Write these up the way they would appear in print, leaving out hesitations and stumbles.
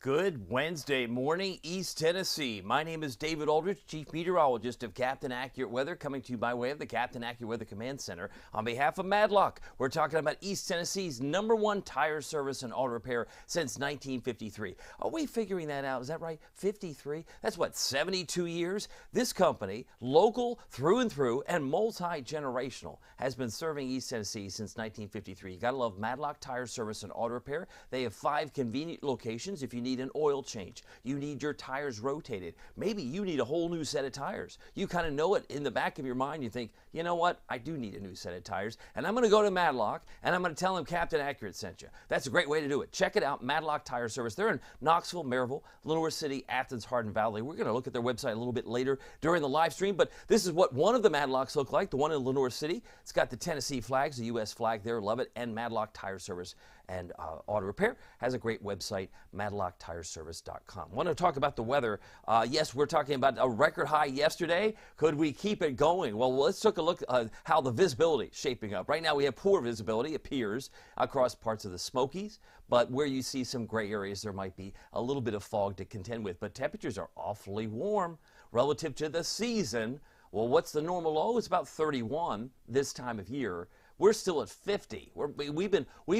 Good Wednesday morning, East Tennessee. My name is David Aldrich, Chief Meteorologist of Captain Accurate Weather, coming to you by way of the Captain Accurate Weather Command Center. On behalf of Madlock, we're talking about East Tennessee's #1 tire service and auto repair since 1953. Are we figuring that out? Is that right? 53? That's what, 72 years? This company, local through and through and multi-generational, has been serving East Tennessee since 1953. You gotta love Madlock Tire Service and Auto Repair. They have 5 convenient locations if you need an oil change, you need your tires rotated, maybe you need a whole new set of tires. You kind of know it in the back of your mind. You think, you know what, I do need a new set of tires, and I'm going to go to Madlock and I'm going to tell them Captain Accurate sent you. That's a great way to do it. Check it out, Madlock Tire Service. They're in Knoxville, Maryville, Lenoir City, Athens, Hardin Valley. We're going to look at their website a little bit later during the live stream, but this is what one of the Madlocks look like, the one in Lenoir City. It's got the Tennessee flags, the U.S. flag there, love it, and Madlock Tire Service and Auto Repair has a great website, madlocktireservice.com. I want to talk about the weather. Yes, we're talking about a record high yesterday. Could we keep it going? Well, let's take a look at how the visibility is shaping up. Right now we have poor visibility, it appears, across parts of the Smokies, but where you see some gray areas, there might be a little bit of fog to contend with. But temperatures are awfully warm relative to the season. Well, what's the normal low? It's about 31 this time of year. We're still at 50. We've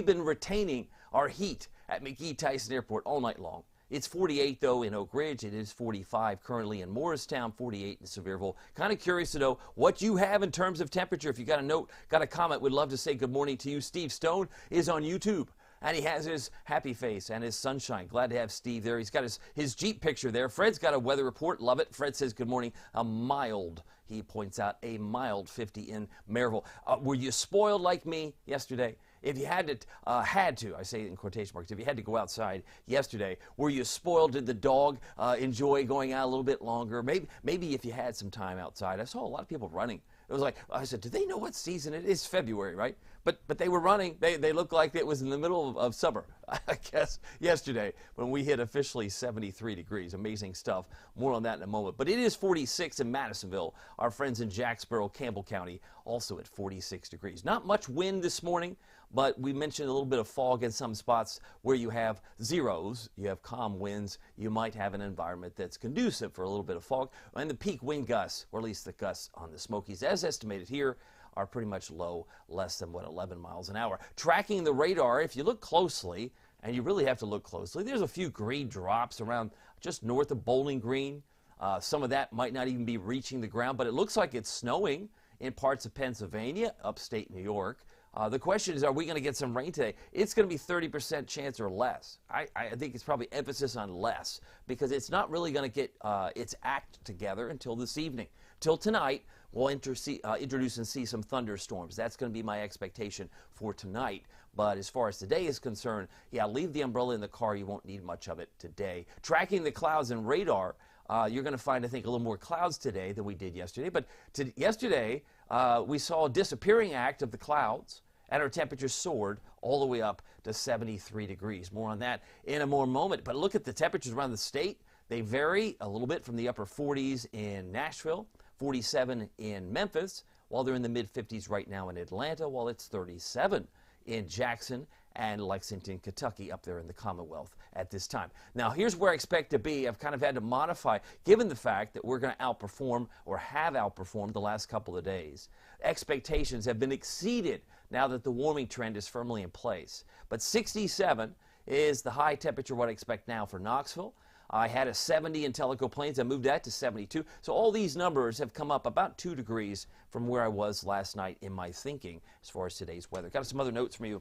been retaining our heat at McGee Tyson Airport all night long. It's 48, though, in Oak Ridge. It is 45 currently in Morristown, 48 in Sevierville. Kind of curious to know what you have in terms of temperature. If you got a note, got a comment, we'd love to say good morning to you. Steve Stone is on YouTube, and he has his happy face and his sunshine. Glad to have Steve there. He's got his Jeep picture there. Fred's got a weather report. Love it. Fred says good morning. A mild, he points out, a mild 50 in Maryville. Were you spoiled like me yesterday? If you had to, I say in quotation marks, if you had to go outside yesterday, were you spoiled? Did the dog enjoy going out a little bit longer? Maybe if you had some time outside. I saw a lot of people running. It was like, I said, do they know what season it is? February, right? But they were running. They looked like it was in the middle of summer, I guess, yesterday when we hit officially 73 degrees. Amazing stuff. More on that in a moment. But it is 46 in Madisonville. Our friends in Jacksboro, Campbell County, also at 46 degrees. Not much wind this morning, but we mentioned a little bit of fog in some spots where you have zeros, you have calm winds, you might have an environment that's conducive for a little bit of fog. And the peak wind gusts, or at least the gusts on the Smokies, as estimated here, are pretty much low, less than, 11 miles an hour. Tracking the radar, if you look closely, and you really have to look closely, there's a few green drops around just north of Bowling Green. Some of that might not even be reaching the ground, but it looks like it's snowing in parts of Pennsylvania, upstate New York. The question is, are we going to get some rain today? It's going to be 30% chance or less. I think it's probably emphasis on less, because it's not really going to get its act together until this evening. Till tonight, we'll introduce and see some thunderstorms. That's going to be my expectation for tonight. But as far as today is concerned, yeah, leave the umbrella in the car. You won't need much of it today. Tracking the clouds and radar, you're going to find, I think, a little more clouds today than we did yesterday. But yesterday, we saw a disappearing act of the clouds, and our temperatures soared all the way up to 73 degrees. More on that in a moment. But look at the temperatures around the state. They vary a little bit from the upper 40s in Nashville, 47 in Memphis, while they're in the mid-50s right now in Atlanta, while it's 37 in Jackson and Lexington, Kentucky, up there in the Commonwealth at this time. Now, here's where I expect to be. I've kind of had to modify, given the fact that we're going to outperform, or have outperformed, the last couple of days. Expectations have been exceeded now that the warming trend is firmly in place. But 67 is the high temperature what I expect now for Knoxville. I had a 70 in Tellico Plains. I moved that to 72. So all these numbers have come up about 2 degrees from where I was last night in my thinking as far as today's weather. Got some other notes from you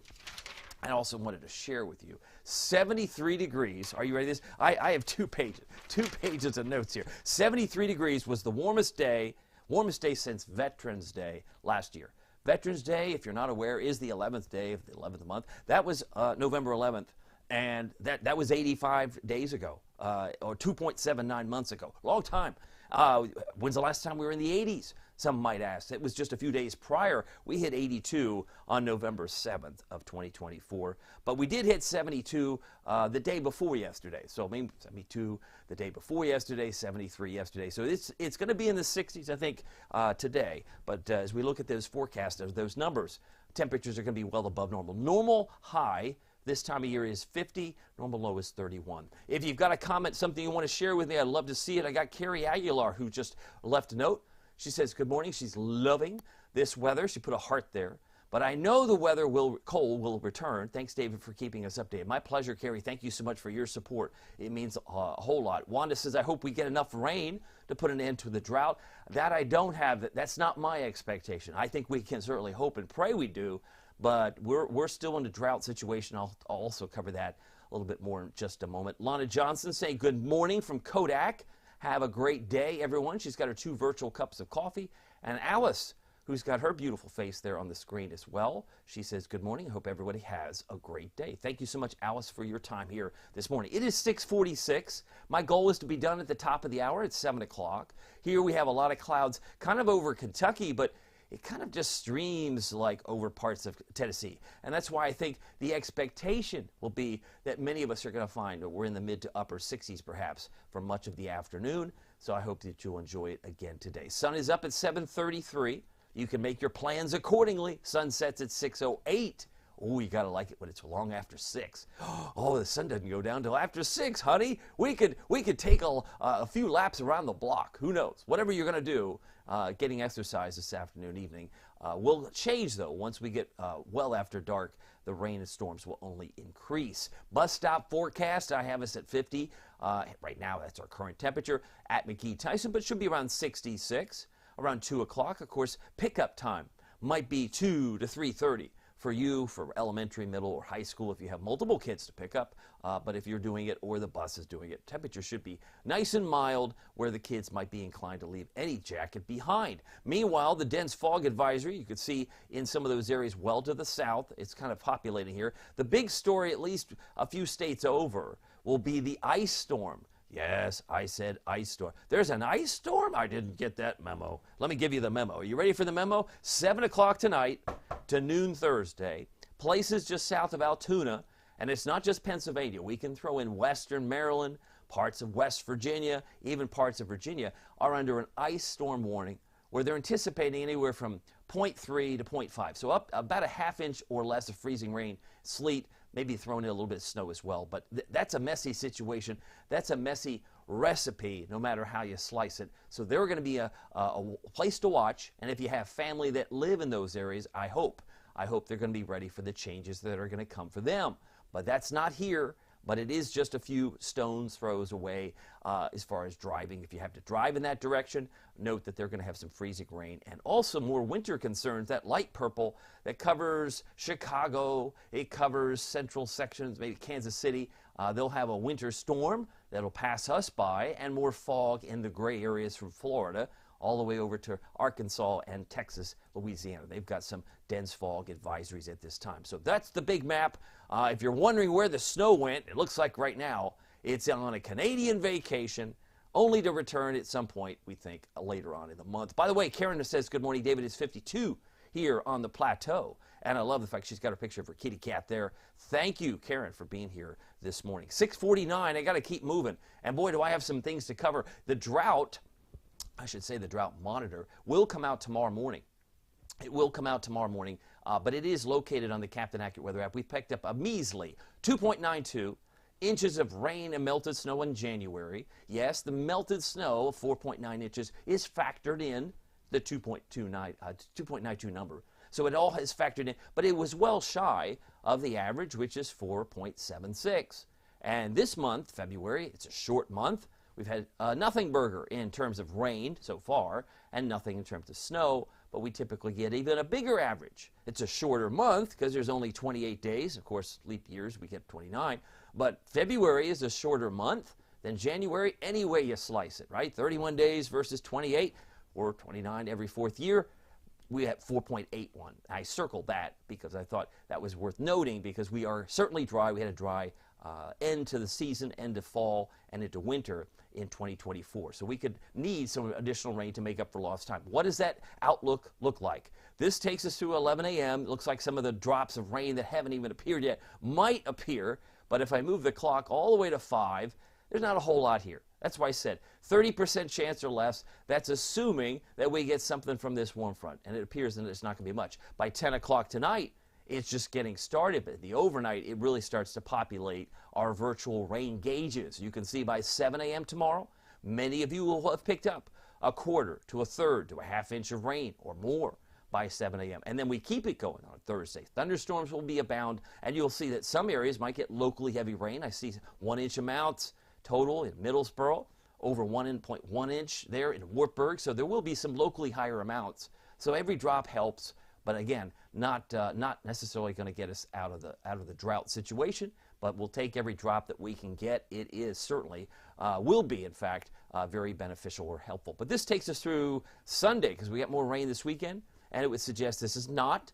I also wanted to share with you. 73 degrees. Are you ready for this? I have two pages of notes here. 73 degrees was the warmest day since Veterans Day last year. Veterans Day, if you're not aware, is the 11th day of the 11th month. That was November 11th, and that was 85 days ago, or 2.79 months ago. Long time. When's the last time we were in the 80s? Some might ask. It was just a few days prior. We hit 82 on November 7th of 2024. But we did hit 72 the day before yesterday. So I mean, 72 the day before yesterday, 73 yesterday. So it's going to be in the 60s, I think, today. But as we look at those forecasts, those numbers, temperatures are going to be well above normal. Normal high this time of year is 50. Normal low is 31. If you've got a comment, something you want to share with me, I'd love to see it. I got Carrie Aguilar who just left a note. She says, good morning. She's loving this weather. She put a heart there. But I know the weather cold will return. Thanks, David, for keeping us updated. My pleasure, Carrie. Thank you so much for your support. It means a whole lot. Wanda says, I hope we get enough rain to put an end to the drought. That I don't have. That's not my expectation. I think we can certainly hope and pray we do, but we're still in a drought situation. I'll also cover that a little bit more in just a moment. Lana Johnson saying, good morning from Kodak. Have a great day, everyone. She's got her 2 virtual cups of coffee. And Alice, who's got her beautiful face there on the screen as well. She says, good morning. I hope everybody has a great day. Thank you so much, Alice, for your time here this morning. It is 6:46. My goal is to be done at the top of the hour at 7 o'clock. Here we have a lot of clouds kind of over Kentucky, but it kind of just streams like over parts of Tennessee. And that's why I think the expectation will be that many of us are going to find that we're in the mid to upper 60s perhaps for much of the afternoon. So I hope that you'll enjoy it again today. Sun is up at 7:33. You can make your plans accordingly. Sun sets at 6:08. Oh, you got to like it when it's long after 6. Oh, the sun doesn't go down till after 6, honey. We could take a few laps around the block. Who knows? Whatever you're going to do, getting exercise this afternoon, evening, will change, though. Once we get well after dark, the rain and storms will only increase. Bus stop forecast, I have us at 50. Right now, that's our current temperature at McKee-Tyson, but should be around 66. Around 2 o'clock, of course, pickup time might be 2 to 3:30 for you, for elementary, middle, or high school if you have multiple kids to pick up. But if you're doing it or the bus is doing it, temperature should be nice and mild where the kids might be inclined to leave any jacket behind. Meanwhile, the dense fog advisory, you could see in some of those areas well to the south. It's kind of populating here. The big story, at least a few states over, will be the ice storm. Yes, I said ice storm. There's an ice storm? I didn't get that memo. Let me give you the memo. Are you ready for the memo? 7 o'clock tonight to noon Thursday. Places just south of Altoona, and it's not just Pennsylvania. We can throw in western Maryland, parts of West Virginia, even parts of Virginia are under an ice storm warning where they're anticipating anywhere from 0.3 to 0.5. So up about a ½ inch or less of freezing rain, sleet, maybe thrown in a little bit of snow as well. But that's a messy situation. That's a messy recipe, no matter how you slice it. So they're going to be a place to watch. And if you have family that live in those areas, I hope they're going to be ready for the changes that are going to come for them. But that's not here. But it is just a few stones throws away as far as driving. If you have to drive in that direction, note that they're going to have some freezing rain. And also more winter concerns, that light purple that covers Chicago, it covers central sections, maybe Kansas City. They'll have a winter storm that'll pass us by, and more fog in the gray areas from Florida all the way over to Arkansas and Texas, Louisiana. They've got some dense fog advisories at this time. So that's the big map. If you're wondering where the snow went, it looks like right now it's on a Canadian vacation, only to return at some point, we think, later on in the month. By the way, Karen says, good morning, David. It's 52 here on the plateau. And I love the fact she's got a picture of her kitty cat there. Thank you, Karen, for being here this morning. 6:49, I got to keep moving. And boy, do I have some things to cover. The drought, I should say the drought monitor, will come out tomorrow morning. It will come out tomorrow morning, but it is located on the Captain Accurate Weather app. We've picked up a measly 2.92 inches of rain and melted snow in January. Yes, the melted snow of 4.9 inches is factored in the 2.92 number. So it all is factored in, but it was well shy of the average, which is 4.76. And this month, February, it's a short month. We've had nothing burger in terms of rain so far, and nothing in terms of snow, but we typically get even a bigger average. It's a shorter month because there's only 28 days. Of course, leap years, we get 29. But February is a shorter month than January any way you slice it, right? 31 days versus 28 or 29 every fourth year. We have 4.81. I circled that because I thought that was worth noting because we are certainly dry. We had a dry end to the season, end of fall, and into winter in 2024. So we could need some additional rain to make up for lost time. What does that outlook look like? This takes us to 11 a.m. It looks like some of the drops of rain that haven't even appeared yet might appear, but if I move the clock all the way to 5, there's not a whole lot here. That's why I said 30% chance or less. That's assuming that we get something from this warm front, and it appears that it's not going to be much. By 10 o'clock tonight, It's just getting started, but the overnight, it really starts to populate our virtual rain gauges. You can see by 7 a.m. tomorrow, many of you will have picked up a quarter to a third to a half inch of rain or more by 7 a.m. And then we keep it going on Thursday. Thunderstorms will be abound, and you'll see that some areas might get locally heavy rain. I see 1 inch amounts total in Middlesboro, over 1.1 inch there in Wartburg. So there will be some locally higher amounts. So every drop helps, but again, not necessarily going to get us out of the drought situation. But we'll take every drop that we can get. It is certainly will be, in fact, very beneficial or helpful. But this takes us through Sunday because we get more rain this weekend. And it would suggest this is not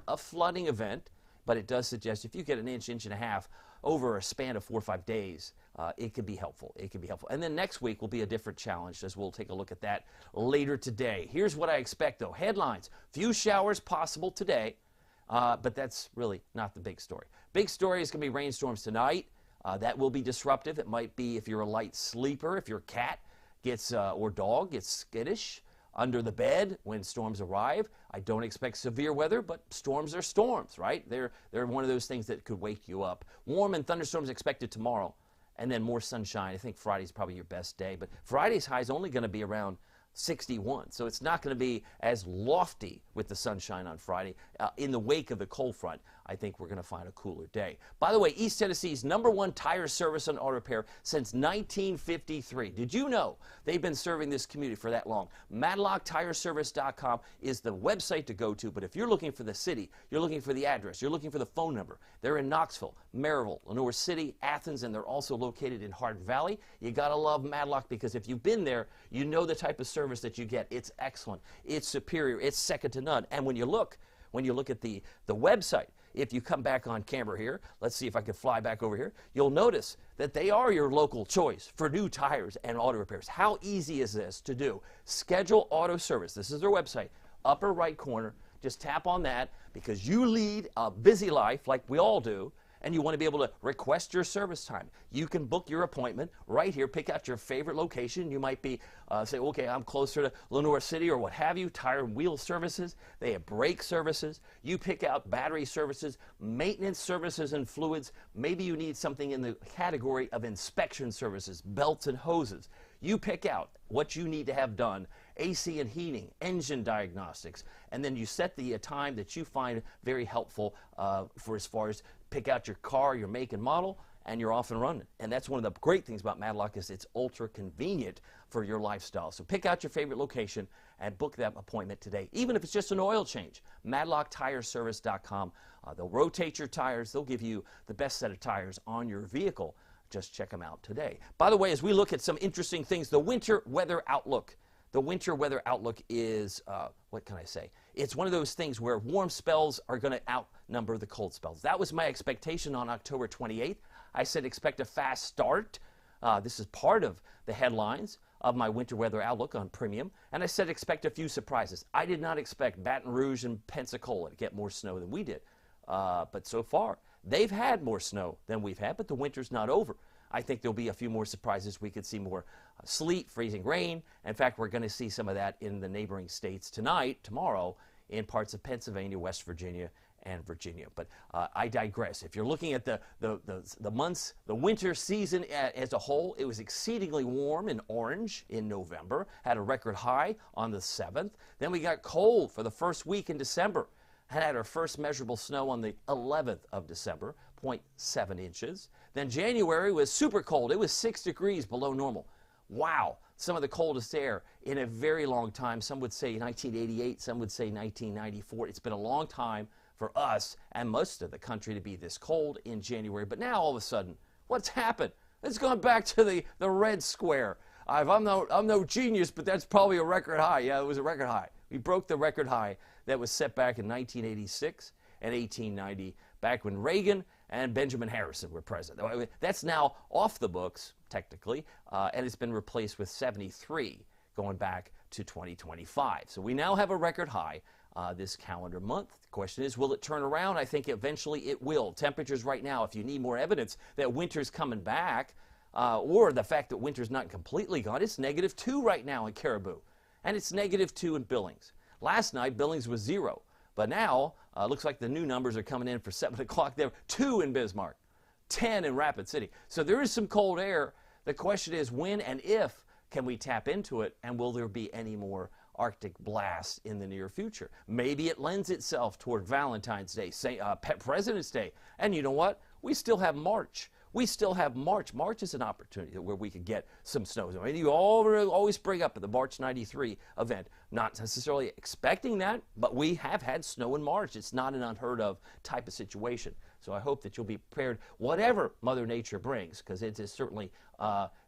a flooding event, but it does suggest if you get an inch, inch and a half over a span of 4 or 5 days, it could be helpful. It could be helpful. And then next week will be a different challenge, as we'll take a look at that later today. Here's what I expect, though. Headlines: few showers possible today, but that's really not the big story. Big story is going to be rainstorms tonight. That will be disruptive. It might be if you're a light sleeper, if your cat gets or dog gets skittish under the bed when storms arrive. I don't expect severe weather, but storms are storms, right? They're one of those things that could wake you up. Warm and thunderstorms expected tomorrow, and then more sunshine. I think Friday's probably your best day, but Friday's high is only going to be around 61, so it's not going to be as lofty with the sunshine on Friday. In the wake of the cold front, I think we're going to find a cooler day. By the way, East Tennessee's #1 tire service and auto repair since 1953. Did you know they've been serving this community for that long? MadlockTireService.com is the website to go to, but if you're looking for the city, you're looking for the address, you're looking for the phone number. They're in Knoxville, Maryville, Lenoir City, Athens, and they're also located in Hart Valley. You got to love Madlock because if you've been there, you know the type of service that you get. It's excellent. It's superior. It's second to none. And when you look at the website, if you come back on camera here, let's see if I can fly back over here, you'll notice that they are your local choice for new tires and auto repairs. How easy is this to do? Schedule auto service. This is their website, upper right corner. Just tap on that because you lead a busy life like we all do, and you want to be able to request your service time. You can book your appointment right here, pick out your favorite location. You might be, say, okay, I'm closer to Lenoir City or what have you, tire and wheel services. They have brake services. You pick out battery services, maintenance services and fluids. Maybe you need something in the category of inspection services, belts and hoses. You pick out what you need to have done, AC and heating, engine diagnostics, and then you set the time that you find very helpful for as far as pick out your car, your make and model, and you're off and running. And that's one of the great things about Madlock is it's ultra convenient for your lifestyle. So pick out your favorite location and book that appointment today, even if it's just an oil change. MadlockTireService.com. They'll rotate your tires. They'll give you the best set of tires on your vehicle. Just check them out today. By the way, as we look at some interesting things, the winter weather outlook. The winter weather outlook is, what can I say? It's one of those things where warm spells are going to outnumber the cold spells. That was my expectation on October 28th. I said expect a fast start. This is part of the headlines of my winter weather outlook on Premium. And I said expect a few surprises. I did not expect Baton Rouge and Pensacola to get more snow than we did. But so far, they've had more snow than we've had, but the winter's not over. I think there'll be a few more surprises. We could see more sleet, freezing rain. In fact, we're going to see some of that in the neighboring states tonight, tomorrow, in parts of Pennsylvania, West Virginia, and Virginia. But I digress. If you're looking at the months, the winter season as a whole, it was exceedingly warm in Orange in November, had a record high on the 7th. Then we got cold for the first week in December, had our first measurable snow on the 11th of December, 0.7 inches. Then January was super cold. It was 6 degrees below normal. Wow, some of the coldest air in a very long time. Some would say 1988, some would say 1994. It's been a long time for us and most of the country to be this cold in January. But now all of a sudden, what's happened? It's gone back to the red square. I'm no genius, but that's probably a record high. Yeah, it was a record high. We broke the record high that was set back in 1986 and 1890, back when Reagan and Benjamin Harrison were president. That's now off the books, technically, and it's been replaced with 73 going back to 2025. So we now have a record high this calendar month. The question is, will it turn around? I think eventually it will. Temperatures right now, if you need more evidence that winter's coming back, or the fact that winter's not completely gone, it's -2 right now in Caribou, and it's -2 in Billings. Last night, Billings was 0. But now, Looks like the new numbers are coming in for 7 o'clock there. 2 in Bismarck, 10 in Rapid City. So there is some cold air. The question is when and if can we tap into it, and will there be any more Arctic blasts in the near future? Maybe it lends itself toward Valentine's Day, President's Day. And you know what? We still have March. We still have March. March is an opportunity where we could get some snow. I mean, you always bring up at the March 93 event, not necessarily expecting that, but we have had snow in March. It's not an unheard of type of situation. So I hope that you'll be prepared, whatever Mother Nature brings, because it is certainly,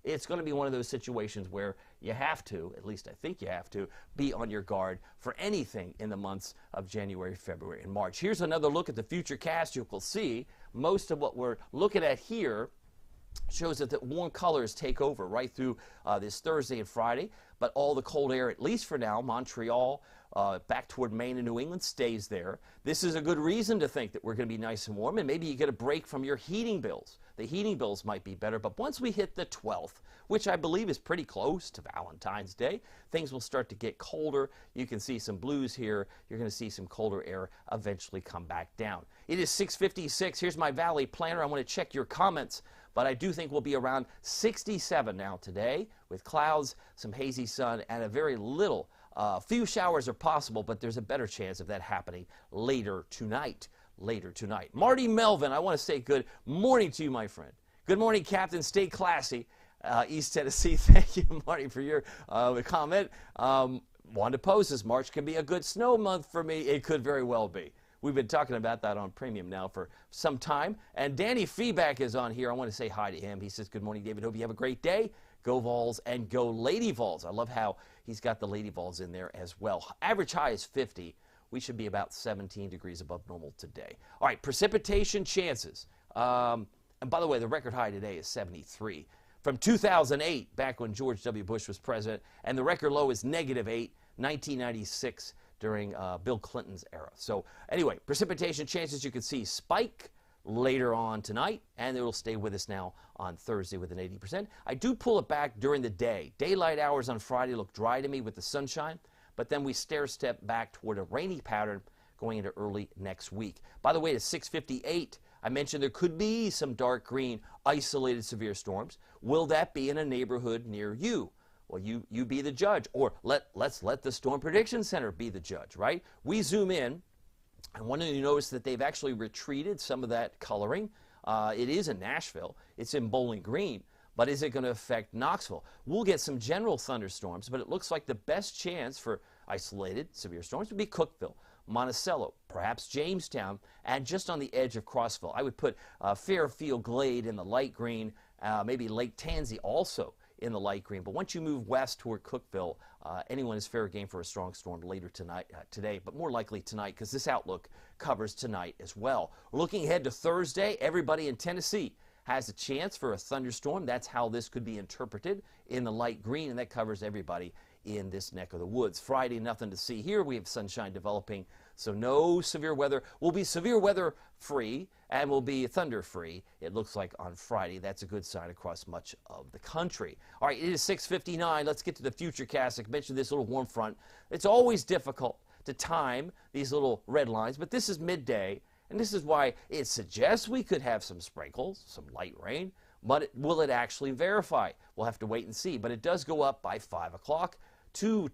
it's going to be one of those situations where you have to, at least I think you have to, be on your guard for anything in the months of January, February, and March. Here's another look at the futurecast. You will see most of what we're looking at here shows that the warm colors take over right through this Thursday and Friday, but all the cold air, at least for now, Montreal, back toward Maine and New England, stays there. This is a good reason to think that we're going to be nice and warm, and maybe you get a break from your heating bills. The heating bills might be better, but once we hit the 12th, which I believe is pretty close to Valentine's Day, things will start to get colder. You can see some blues here. You're going to see some colder air eventually come back down. It is 6:56. Here's my Valley Planner. I want to check your comments, but I do think we'll be around 67 now today with clouds, some hazy sun, and a very little. Few showers are possible, but there's a better chance of that happening later tonight. Marty Melvin, I want to say good morning to you, my friend. Good morning, Captain. Stay classy. East Tennessee, thank you, Marty, for your comment. Wanted to pose this. March can be a good snow month for me. It could very well be. We've been talking about that on Premium now for some time. And Danny Feedback is on here. I want to say hi to him. He says, good morning, David. Hope you have a great day. Go Vols and go Lady Vols. I love how he's got the Lady Vols in there as well. Average high is 50. We should be about 17 degrees above normal today. All right, precipitation chances. And by the way, the record high today is 73. From 2008, back when George W. Bush was president, and the record low is -8, 1996 during Bill Clinton's era. So anyway, precipitation chances you can see spike later on tonight, and it will stay with us now on Thursday with an 80%. I do pull it back during the day. Daylight hours on Friday look dry to me with the sunshine, but then we stair-step back toward a rainy pattern going into early next week. By the way, at 6:58, I mentioned there could be some dark green isolated severe storms. Will that be in a neighborhood near you? Well, you be the judge, or let's let the Storm Prediction Center be the judge, right? We zoom in, and one of you notice that they've actually retreated some of that coloring. It is in Nashville. It's in Bowling Green. But is it going to affect Knoxville? We'll get some general thunderstorms, but it looks like the best chance for isolated severe storms would be Cookeville, Monticello, perhaps Jamestown, and just on the edge of Crossville. I would put Fairfield Glade in the light green, maybe Lake Tansy also in the light green. But once you move west toward Cookeville, anyone is fair game for a strong storm later today, but more likely tonight because this outlook covers tonight as well. Looking ahead to Thursday, everybody in Tennessee has a chance for a thunderstorm. That's how this could be interpreted in the light green, and that covers everybody in this neck of the woods. Friday, nothing to see here. We have sunshine developing, so no severe weather. We'll be severe weather free and we'll be thunder free, it looks like, on Friday. That's a good sign across much of the country. All right, it is 6:59. Let's get to the futurecast. I mentioned this little warm front. It's always difficult to time these little red lines, but this is midday, and this is why it suggests we could have some sprinkles, some light rain, but will it actually verify? We'll have to wait and see, but it does go up by 5 o'clock. To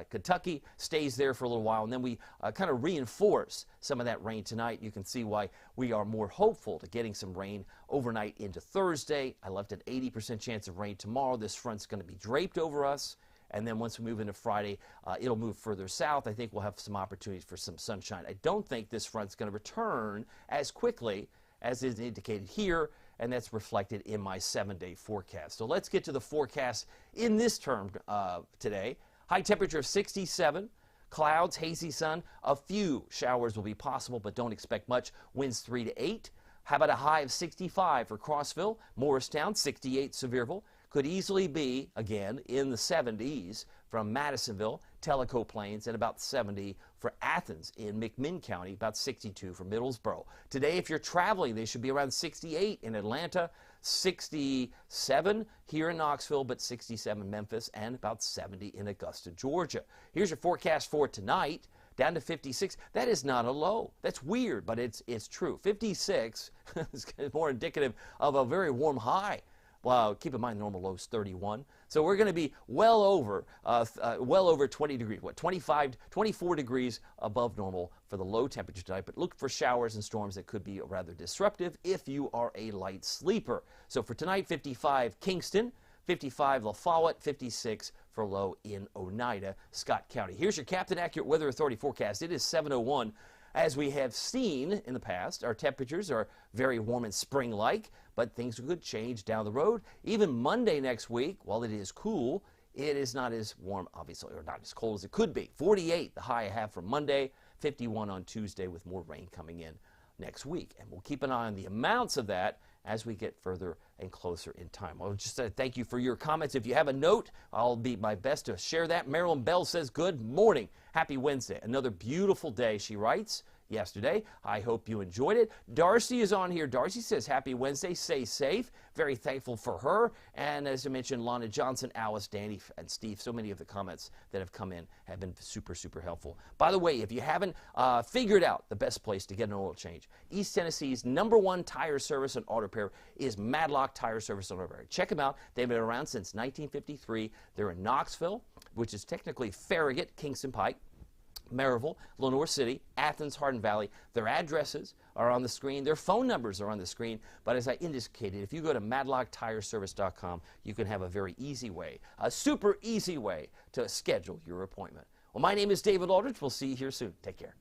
Kentucky, stays there for a little while, and then we kind of reinforce some of that rain tonight. You can see why we are more hopeful to getting some rain overnight into Thursday. I left an 80% chance of rain tomorrow. This front's going to be draped over us, and then once we move into Friday, it'll move further south. I think we'll have some opportunities for some sunshine. I don't think this front's going to return as quickly as is indicated here, and that's reflected in my 7-day forecast. So let's get to the forecast in this term today. High temperature of 67, clouds, hazy sun. A few showers will be possible, but don't expect much. Winds 3 to 8. How about a high of 65 for Crossville, Morristown, 68 Sevierville. Could easily be, again, in the 70s from Madisonville, Tellico Plains, and about 70 for Athens in McMinn County, about 62 for Middlesboro. Today, if you're traveling, they should be around 68 in Atlanta, 67 here in Knoxville, but 67 Memphis, and about 70 in Augusta, Georgia. Here's your forecast for tonight. down to 56. That is not a low. That's weird, but it's true. 56 is more indicative of a very warm high. Well, keep in mind normal low is 31. So we're going to be well over 20 degrees, 24 degrees above normal for the low temperature tonight. But look for showers and storms that could be rather disruptive if you are a light sleeper. So for tonight, 55 Kingston, 55 La Follette, 56 for low in Oneida, Scott County. Here's your Captain Accurate Weather Authority forecast. It is 7:01. As we have seen in the past, our temperatures are very warm and spring-like, but things could change down the road. Even Monday next week, while it is cool, it is not as warm, obviously, or not as cold as it could be. 48, the high I have for Monday, 51 on Tuesday with more rain coming in next week. And we'll keep an eye on the amounts of that as we get further and closer in time. I'll just thank you for your comments. If you have a note, I'll be my best to share that. Marilyn Bell says, good morning. Happy Wednesday. Another beautiful day, she writes, yesterday. I hope you enjoyed it. Darcy is on here. Darcy says, happy Wednesday. Stay safe. Very thankful for her. And as I mentioned, Lana Johnson, Alice, Danny, and Steve, so many of the comments that have come in have been super, super helpful. By the way, if you haven't figured out the best place to get an oil change, East Tennessee's #1 tire service and auto repair is Madlock Tire Service and Auto Repair. Check them out. They've been around since 1953. They're in Knoxville, which is technically Farragut, Kingston Pike, Maryville, Lenoir City, Athens, Hardin Valley. Their addresses are on the screen. Their phone numbers are on the screen. But as I indicated, if you go to madlocktireservice.com, you can have a very easy way, a super easy way to schedule your appointment. Well, my name is David Aldrich. We'll see you here soon. Take care.